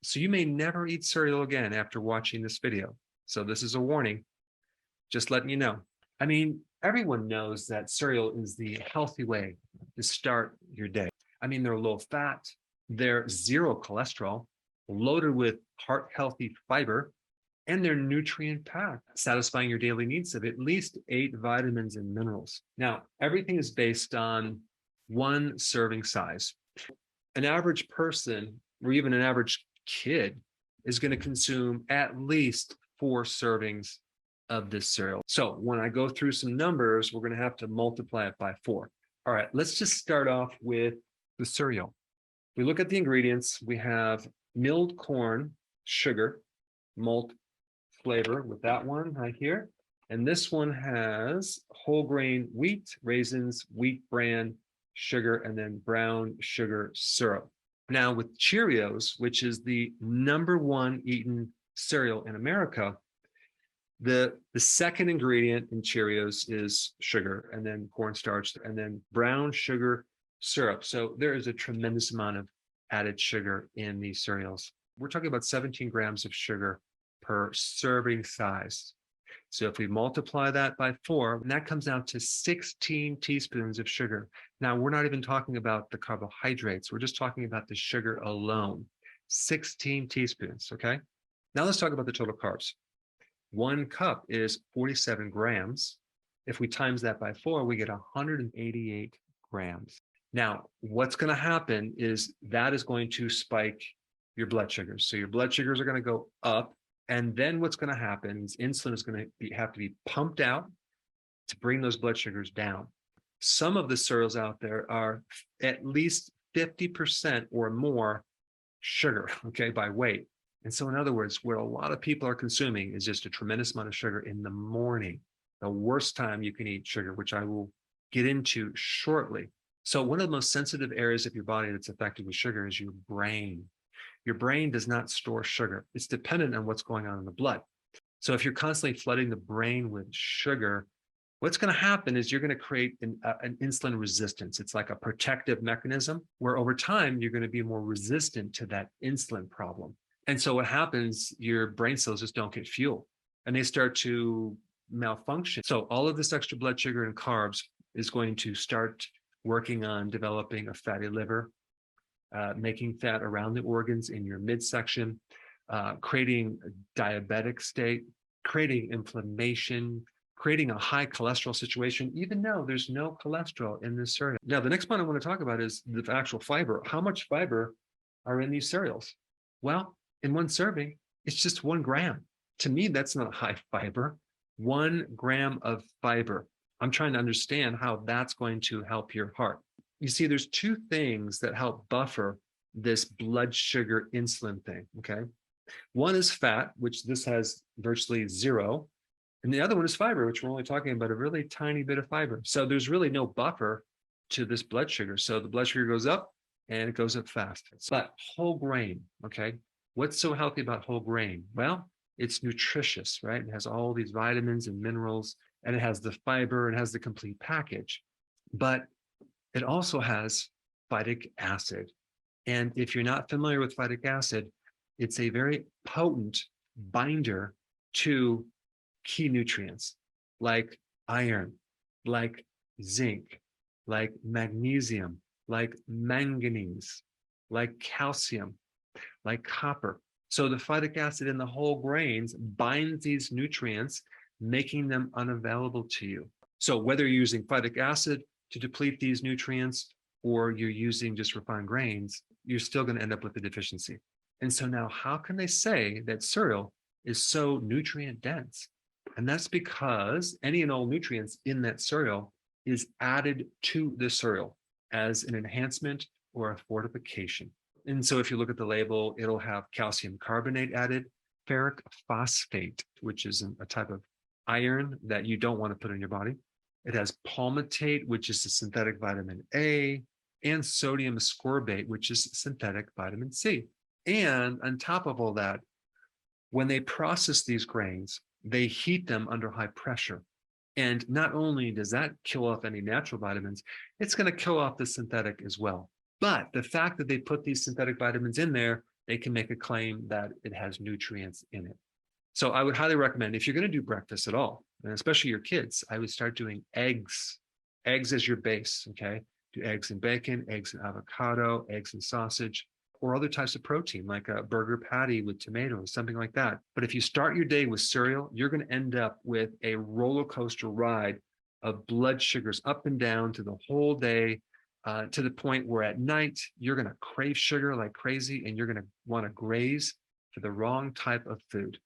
So you may never eat cereal again after watching this video. So this is a warning, just letting you know. I mean, everyone knows that cereal is the healthy way to start your day. I mean, they're low fat, they're zero cholesterol, loaded with heart healthy fiber, and they're nutrient packed, satisfying your daily needs of at least 8 vitamins and minerals. Now, everything is based on one serving size. An average person, or even an average kid, is going to consume at least 4 servings of this cereal. So when I go through some numbers, we're going to have to multiply it by 4. All right, let's just start off with the cereal. We look at the ingredients. We have milled corn, sugar, malt flavor with that one right here. And this one has whole grain wheat, raisins, wheat bran, sugar, and then brown sugar syrup. Now with Cheerios, which is the #1 eaten cereal in America, the second ingredient in Cheerios is sugar, and then cornstarch, and then brown sugar syrup. So there is a tremendous amount of added sugar in these cereals. We're talking about 17 grams of sugar per serving size. So if we multiply that by 4, and that comes out to 16 teaspoons of sugar. Now, we're not even talking about the carbohydrates. We're just talking about the sugar alone. 16 teaspoons, okay? Now let's talk about the total carbs. 1 cup is 47 grams. If we times that by 4, we get 188 grams. Now, what's going to happen is that is going to spike your blood sugars. So your blood sugars are going to go up. And then what's going to happen is insulin is going to have to be pumped out to bring those blood sugars down. Some of the cereals out there are at least 50% or more sugar, okay, by weight. And so in other words, what a lot of people are consuming is just a tremendous amount of sugar in the morning, the worst time you can eat sugar, which I will get into shortly. So one of the most sensitive areas of your body that's affected with sugar is your brain. Your brain does not store sugar. It's dependent on what's going on in the blood. So if you're constantly flooding the brain with sugar, what's going to happen is you're going to create an insulin resistance. It's like a protective mechanism where over time, you're going to be more resistant to that insulin problem. And so what happens, your brain cells just don't get fuel and they start to malfunction. So all of this extra blood sugar and carbs is going to start working on developing a fatty liver, making fat around the organs in your midsection, creating a diabetic state, creating inflammation, creating a high cholesterol situation, even though there's no cholesterol in this cereal. Now, the next point I want to talk about is the actual fiber. How much fiber are in these cereals? Well, in one serving, it's just 1 gram. To me, that's not high fiber. 1 gram of fiber. I'm trying to understand how that's going to help your heart. You see, there's 2 things that help buffer this blood sugar insulin thing, okay? One is fat, which this has virtually 0. And the other one is fiber, which we're only talking about a really tiny bit of fiber. So there's really no buffer to this blood sugar. So the blood sugar goes up and it goes up fast. But whole grain, okay? What's so healthy about whole grain? Well, it's nutritious, right? It has all these vitamins and minerals, and it has the fiber, and it has the complete package. But it also has phytic acid. And if you're not familiar with phytic acid, it's a very potent binder to key nutrients like iron, like zinc, like magnesium, like manganese, like calcium, like copper. So the phytic acid in the whole grains binds these nutrients, making them unavailable to you. So whether you're using phytic acid to deplete these nutrients or you're using just refined grains, you're still going to end up with a deficiency. And so now how can they say that cereal is so nutrient dense? And that's because any and all nutrients in that cereal is added to the cereal as an enhancement or a fortification. And so if you look at the label, it'll have calcium carbonate added, ferric phosphate, which is a type of iron that you don't want to put in your body. It has palmitate, which is a synthetic vitamin A, and sodium ascorbate, which is synthetic vitamin C. And on top of all that, when they process these grains, they heat them under high pressure. And not only does that kill off any natural vitamins, it's going to kill off the synthetic as well. But the fact that they put these synthetic vitamins in there they can make a claim that it has nutrients in it. So I would highly recommend, if you're going to do breakfast at all, and especially your kids, I would start doing eggs as your base. Okay. Do eggs and bacon, eggs and avocado, eggs and sausage, or other types of protein like a burger patty with tomatoes, something like that. But if you start your day with cereal, you're going to end up with a roller coaster ride of blood sugars up and down to the whole day, to the point where at night you're going to crave sugar like crazy and you're going to want to graze for the wrong type of food.